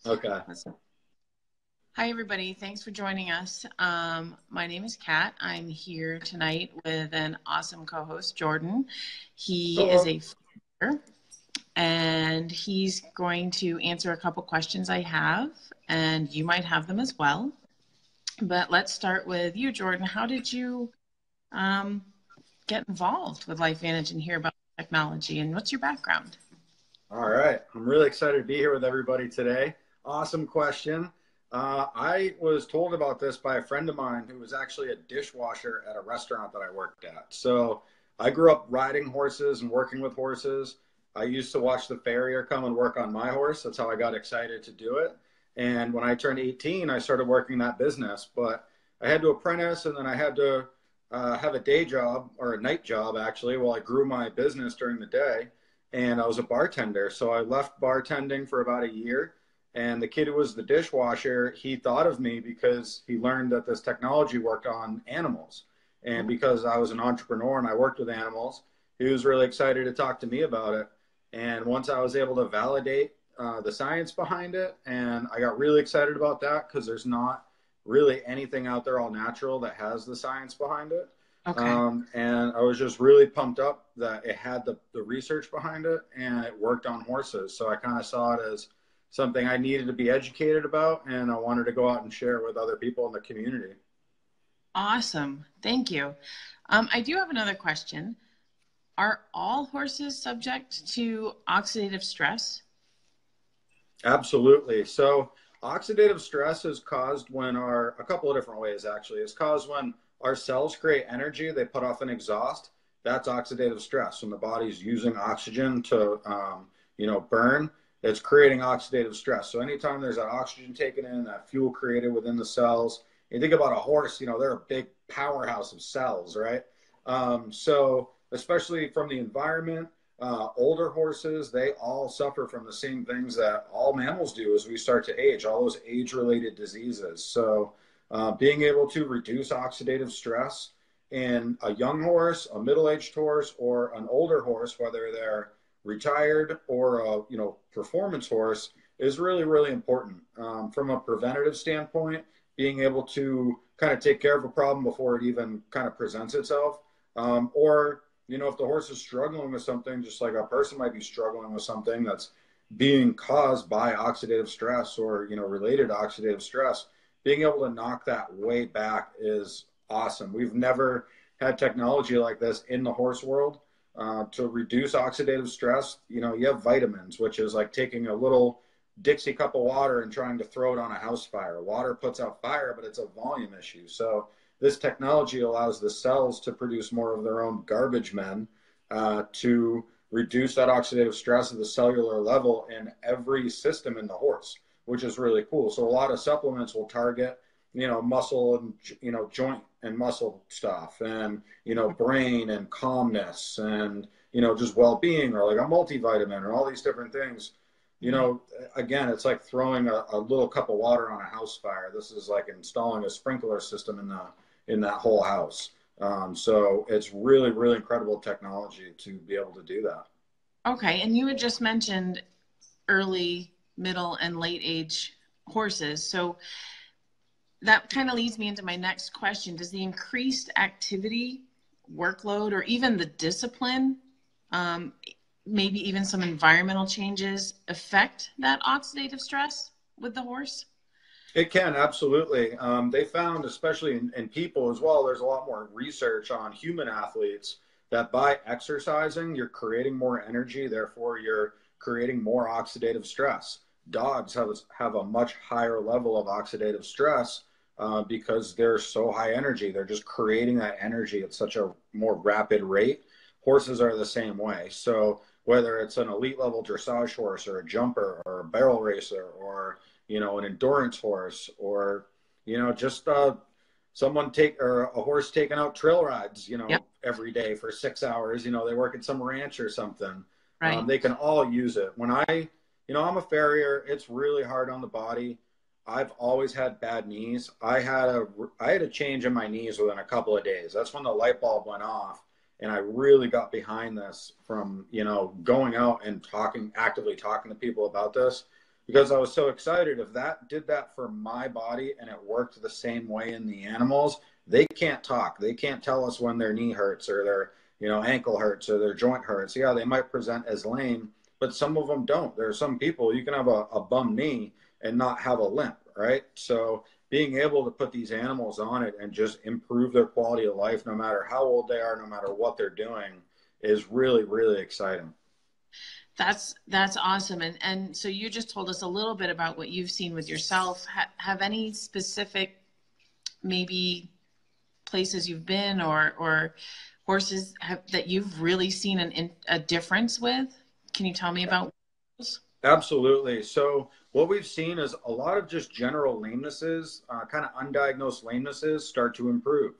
Okay. Hi, everybody. Thanks for joining us. My name is Kat. I'm here tonight with an awesome co-host, Jordan. He is Hello. a fighter, and he's going to answer a couple questions I have, and you might have them as well. But let's start with you, Jordan. How did you um, get involved with LifeVantage and hear about technology, and what's your background? All right. I'm really excited to be here with everybody today. Awesome question. I was told about this by a friend of mine who was actually a dishwasher at a restaurant that I worked at. So I grew up riding horses and working with horses. I used to watch the farrier come and work on my horse. That's how I got excited to do it. And when I turned 18, I started working that business. But I had to apprentice and then I had to have a day job or a night job actually while I grew my business during the day, and I was a bartender. So I left bartending for about a year. And the kid who was the dishwasher, he thought of me because he learned that this technology worked on animals. And because I was an entrepreneur and I worked with animals, he was really excited to talk to me about it. And once I was able to validate the science behind it, and I got really excited about that because there's not really anything out there all natural that has the science behind it. Okay. And I was just really pumped up that it had the research behind it and it worked on horses. So I kind of saw it as something I needed to be educated about, and I wanted to go out and share it with other people in the community. Awesome. Thank you. I do have another question. Are all horses subject to oxidative stress? Absolutely. So oxidative stress is caused when a couple of different ways actually. It's caused when our cells create energy, they put off an exhaust. That's oxidative stress. When the body's using oxygen to, burn, it's creating oxidative stress. So anytime there's that oxygen taken in, that fuel created within the cells, you think about a horse, they're a big powerhouse of cells, right? So especially from the environment, older horses, they all suffer from the same things that all mammals do as we start to age, all those age related diseases. So, being able to reduce oxidative stress in a young horse, a middle aged horse, or an older horse, whether they're retired or a performance horse, is really, really important. From a preventative standpoint, being able to kind of take care of a problem before it even kind of presents itself. Or if the horse is struggling with something, just like a person might be struggling with something that's being caused by oxidative stress or, related to oxidative stress, being able to knock that way back is awesome. We've never had technology like this in the horse world to reduce oxidative stress. You have vitamins, which is like taking a little Dixie cup of water and trying to throw it on a house fire. Water puts out fire, but it's a volume issue. So this technology allows the cells to produce more of their own garbage men to reduce that oxidative stress at the cellular level in every system in the horse, which is really cool. So a lot of supplements will target, muscle and, joint and muscle stuff and, brain and calmness and, just well-being, or like a multivitamin or all these different things. Right. Again, it's like throwing a little cup of water on a house fire. This is like installing a sprinkler system in that whole house. So it's really, really incredible technology to be able to do that. Okay. And you had just mentioned early, middle, and late age horses. So that kind of leads me into my next question. Does the increased activity, workload, or even the discipline, um, maybe even some environmental changes, affect that oxidative stress with the horse? It can, absolutely. They found, especially in people as well, there's a lot more research on human athletes that by exercising, you're creating more energy, therefore, you're creating more oxidative stress. Dogs have a much higher level of oxidative stress because they're so high energy. They're just creating that energy at such a more rapid rate. Horses are the same way. So, whether it's an elite level dressage horse or a jumper or a barrel racer or an endurance horse, or just someone take or a horse taking out trail rides, Yep. every day for 6 hours. They work at some ranch or something. Right. They can all use it. When I'm a farrier, it's really hard on the body. I've always had bad knees. I had a change in my knees within a couple of days. That's when the light bulb went off, and I really got behind this from going out and actively talking to people about this. because I was so excited. If that did that for my body and it worked the same way in the animals, they can't talk. They can't tell us when their knee hurts or their, ankle hurts or their joint hurts. Yeah, they might present as lame, but some of them don't. There are some people, you can have a bum knee and not have a limp, right? So being able to put these animals on it and just improve their quality of life, no matter how old they are, no matter what they're doing, is really, really exciting. That's awesome. And so you just told us a little bit about what you've seen with yourself. Have any specific maybe places you've been or horses that you've really seen a difference with? Can you tell me about those? Absolutely. So what we've seen is a lot of just general lamenesses, kind of undiagnosed lamenesses, start to improve.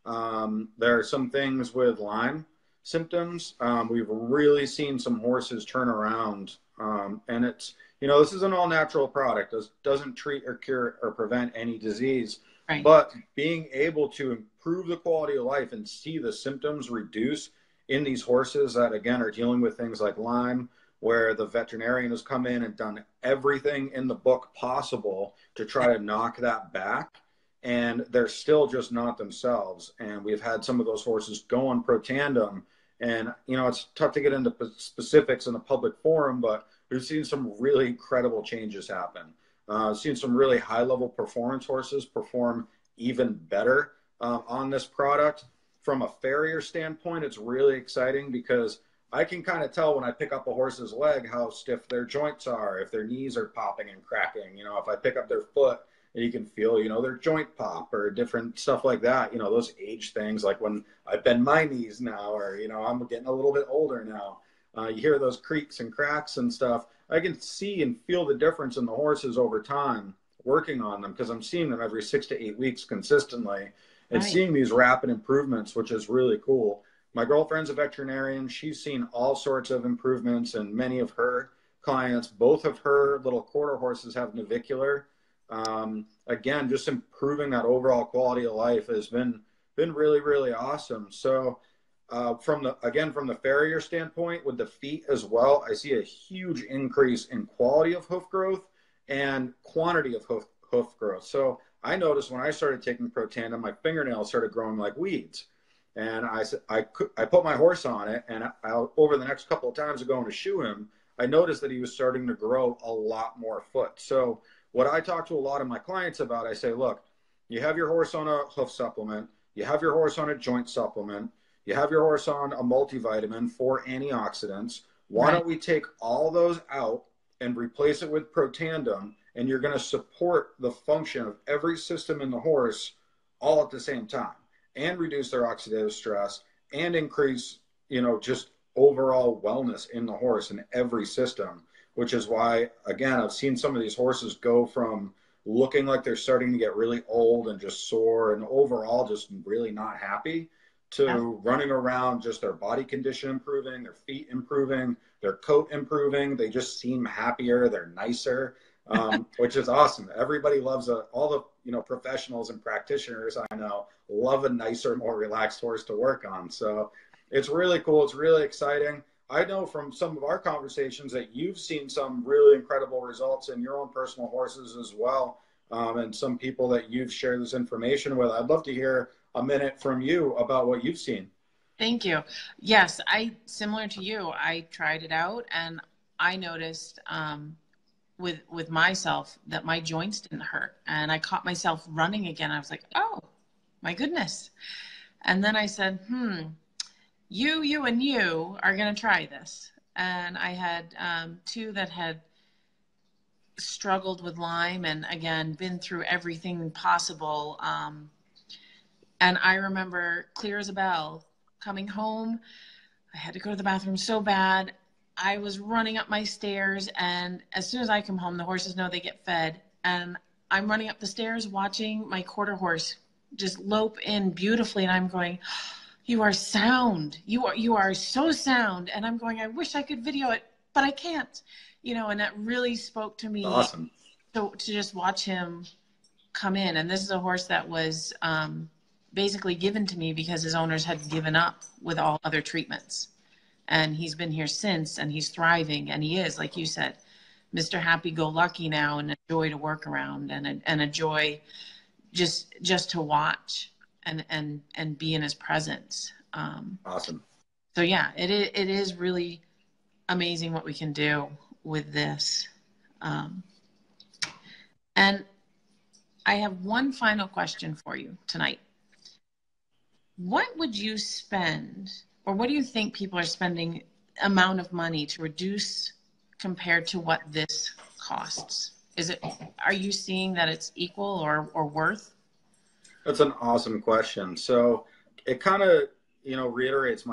There are some things with Lyme symptoms. We've really seen some horses turn around, and it's, this is an all natural product. It doesn't treat or cure or prevent any disease, Right. but being able to improve the quality of life and see the symptoms reduce in these horses that, again, are dealing with things like Lyme, where the veterinarian has come in and done everything in the book possible to try to knock that back, and they're still just not themselves. And we've had some of those horses go on Protandim, and it's tough to get into specifics in a public forum, but we've seen some really incredible changes happen. Seen some really high level performance horses perform even better on this product. From a farrier standpoint, it's really exciting because I can kind of tell when I pick up a horse's leg how stiff their joints are, if their knees are popping and cracking. If I pick up their foot, and you can feel, their joint pop or different stuff like that. Those age things, like when I bend my knees now, or, I'm getting a little bit older now. You hear those creaks and cracks and stuff. I can see and feel the difference in the horses over time working on them, because I'm seeing them every 6 to 8 weeks consistently and Right. seeing these rapid improvements, which is really cool. My girlfriend's a veterinarian. She's seen all sorts of improvements, and many of her clients, both of her little quarter horses have navicular. Again, just improving that overall quality of life has been really, really awesome. So from the farrier standpoint, with the feet as well, I see a huge increase in quality of hoof growth and quantity of hoof growth. So I noticed when I started taking Protandim, my fingernails started growing like weeds. And I put my horse on it, and over the next couple of times of going to shoe him, I noticed that he was starting to grow a lot more foot. So what I talk to a lot of my clients about, I say, look, you have your horse on a hoof supplement, you have your horse on a joint supplement, you have your horse on a multivitamin for antioxidants. Why don't we take all those out and replace it with Protandim, and you're going to support the function of every system in the horse all at the same time, and reduce their oxidative stress and increase, just overall wellness in the horse in every system, which is why, again, I've seen some of these horses go from looking like they're starting to get really old and just sore and overall just really not happy, to running around, just their body condition improving, their feet improving, their coat improving. They just seem happier. They're nicer, which is awesome. Everybody loves all the professionals and practitioners I know love a nicer, more relaxed horse to work on. So it's really cool. It's really exciting. I know from some of our conversations that you've seen some really incredible results in your own personal horses as well, and some people that you've shared this information with. I'd love to hear a minute from you about what you've seen. Thank you. Yes, similar to you, I tried it out, and I noticed with myself that my joints didn't hurt, and I caught myself running again. I was like, oh my goodness. And then I said, you and you are going to try this. And I had two that had struggled with Lyme and, again, been through everything possible. And I remember clear as a bell coming home. I had to go to the bathroom so bad. I was running up my stairs, and as soon as I come home, the horses know they get fed. And I'm running up the stairs watching my quarter horse just lope in beautifully. And I'm going, you are sound. You are so sound. And I'm going, I wish I could video it, but I can't. And that really spoke to me. Awesome. To just watch him come in. And this is a horse that was basically given to me because his owners had given up with all other treatments. And he's been here since, and he's thriving, and he is, like you said, Mr. Happy-Go-Lucky now, and a joy to work around, and a joy just to watch and be in his presence. Awesome. So yeah, it is really amazing what we can do with this. And I have one final question for you tonight. What would you spend, or what do you think people are spending amount of money to reduce compared to what this costs? Are you seeing that it's equal or worth? That's an awesome question. So it kind of, reiterates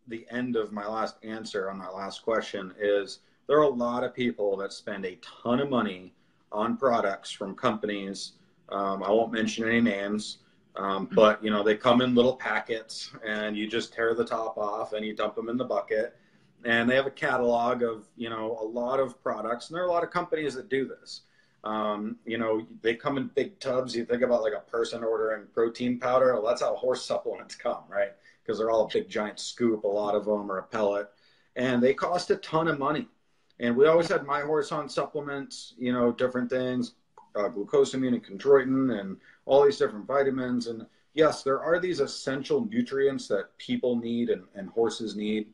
the end of my last answer on that last question is there are a lot of people that spend a ton of money on products from companies. I won't mention any names, but they come in little packets and you just tear the top off and you dump them in the bucket. And they have a catalog of, a lot of products. And there are a lot of companies that do this. They come in big tubs. You think about like a person ordering protein powder. Well, that's how horse supplements come, right? Because they're all a big giant scoop, a lot of them, or a pellet. And they cost a ton of money. And we always had My Horse on supplements, different things, glucosamine and chondroitin and all these different vitamins. And yes, there are these essential nutrients that people need and horses need.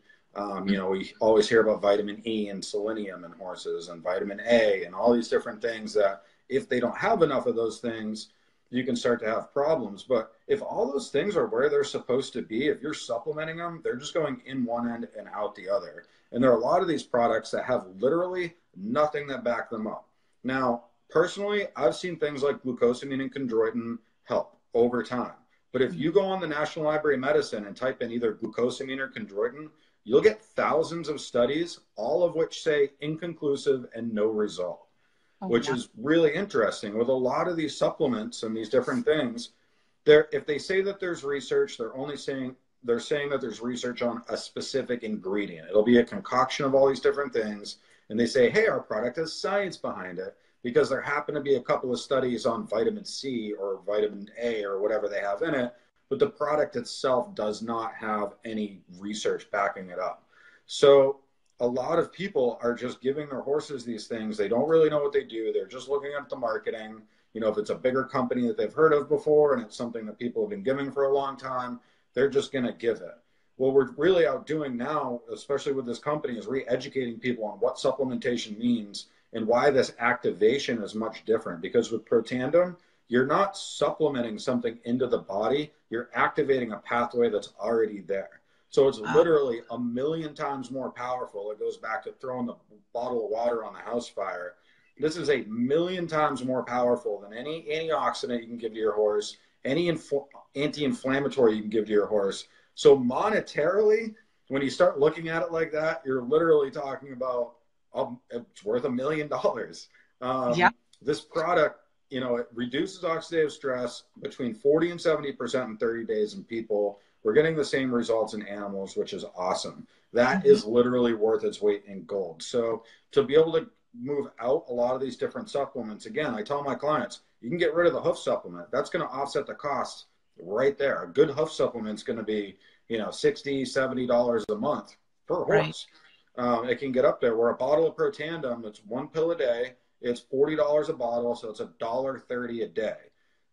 We always hear about vitamin E and selenium in horses and vitamin A and all these different things that if they don't have enough of those things, you can start to have problems. But if all those things are where they're supposed to be, if you're supplementing them, they're just going in one end and out the other. And there are a lot of these products that have literally nothing that back them up. Now, personally, I've seen things like glucosamine and chondroitin help over time. But if you go on the National Library of Medicine and type in either glucosamine or chondroitin, you'll get thousands of studies, all of which say inconclusive and no result, which is really interesting. With a lot of these supplements and these different things, if they say that there's research, they're saying that there's research on a specific ingredient. It'll be a concoction of all these different things. And they say, hey, our product has science behind it because there happen to be a couple of studies on vitamin C or vitamin A or whatever they have in it. But the product itself does not have any research backing it up. So a lot of people are just giving their horses these things. They don't really know what they do. They're just looking at the marketing. If it's a bigger company that they've heard of before and it's something that people have been giving for a long time, they're just going to give it. What we're really out doing now, especially with this company, is re-educating people on what supplementation means and why this activation is much different. Because with Protandim, you're not supplementing something into the body. You're activating a pathway that's already there. So it's literally a million times more powerful. It goes back to throwing the bottle of water on the house fire. This is a million times more powerful than any antioxidant you can give to your horse, any anti-inflammatory you can give to your horse. So monetarily, when you start looking at it like that, you're literally talking about it's worth $1 million. This product, it reduces oxidative stress between 40 and 70% in 30 days in people. We're getting the same results in animals, which is awesome. That is literally worth its weight in gold. So to be able to move out a lot of these different supplements, again, I tell my clients, you can get rid of the hoof supplement. That's going to offset the cost right there. A good hoof supplement is going to be, $60, $70 a month per horse. Right. It can get up there where a bottle of Protandim, it's 1 pill a day. It's $40 a bottle, so it's $1.30 a day.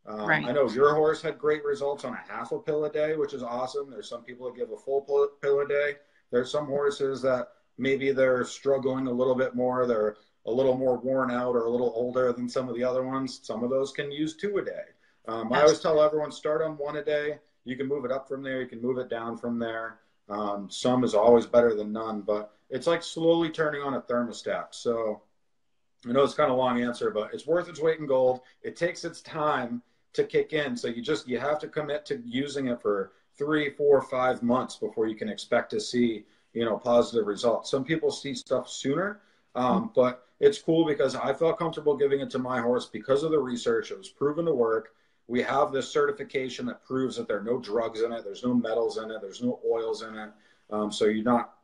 Right. I know your horse had great results on a half a pill a day, which is awesome. There's some people that give a full pill a day. There's some horses that maybe they're struggling a little bit more. They're a little more worn out or a little older than some of the other ones. Some of those can use 2 a day. I always tell everyone, start on 1 a day. You can move it up from there. You can move it down from there. Some is always better than none, but it's like slowly turning on a thermostat. So I know it's kind of a long answer, but it's worth its weight in gold. It takes its time to kick in. So you have to commit to using it for 3, 4, 5 months before you can expect to see, positive results. Some people see stuff sooner, but it's cool because I felt comfortable giving it to my horse because of the research. It was proven to work. We have this certification that proves that there are no drugs in it. There's no metals in it. There's no oils in it. So you're not,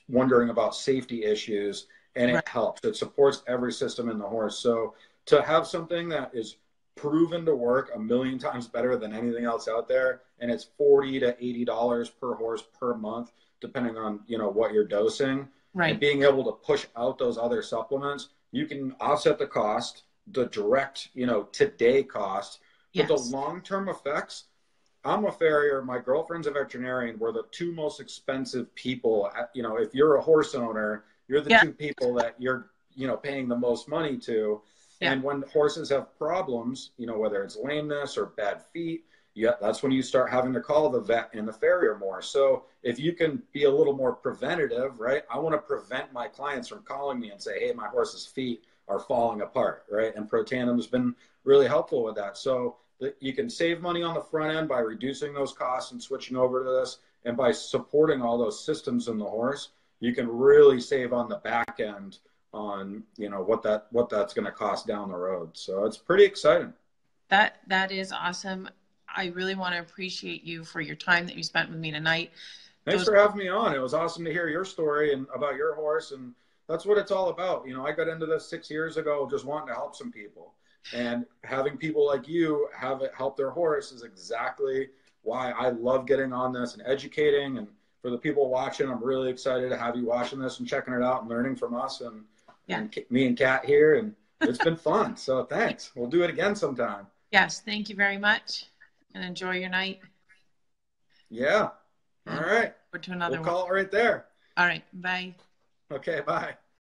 wondering about safety issues, and it helps. It supports every system in the horse. So to have something that is proven to work 1 million times better than anything else out there, and it's $40 to $80 per horse per month, depending on, what you're dosing. and Right. being able to push out those other supplements, you can offset the cost, the direct, today cost, but the Yes. long-term effects. I'm a farrier. My girlfriend's a veterinarian. We're the two most expensive people. If you're a horse owner, you're the Yeah. two people that you're, paying the most money to. Yeah. And when horses have problems, whether it's lameness or bad feet, yeah, that's when you start having to call the vet and the farrier more. So if you can be a little more preventative, right? I want to prevent my clients from calling me and say, hey, my horse's feet are falling apart, right? And Protanim's been really helpful with that. So you can save money on the front end by reducing those costs and switching over to this. And by supporting all those systems in the horse, you can really save on the back end on, what that's going to cost down the road. So it's pretty exciting. That is awesome. I really want to appreciate you for your time that you spent with me tonight. Thanks Those, for having me on. It was awesome to hear your story and about your horse. And that's what it's all about. I got into this 6 years ago, just wanting to help some people. And having people like you have it help their horse is exactly why I love getting on this and educating. And for the people watching, I'm really excited to have you watching this and checking it out and learning from us and me and Kat here. And it's been fun. So thanks. We'll do it again sometime. yes, thank you very much, and enjoy your night. Yeah. All right. To another We'll call it right there. All right. Bye. Okay. Bye.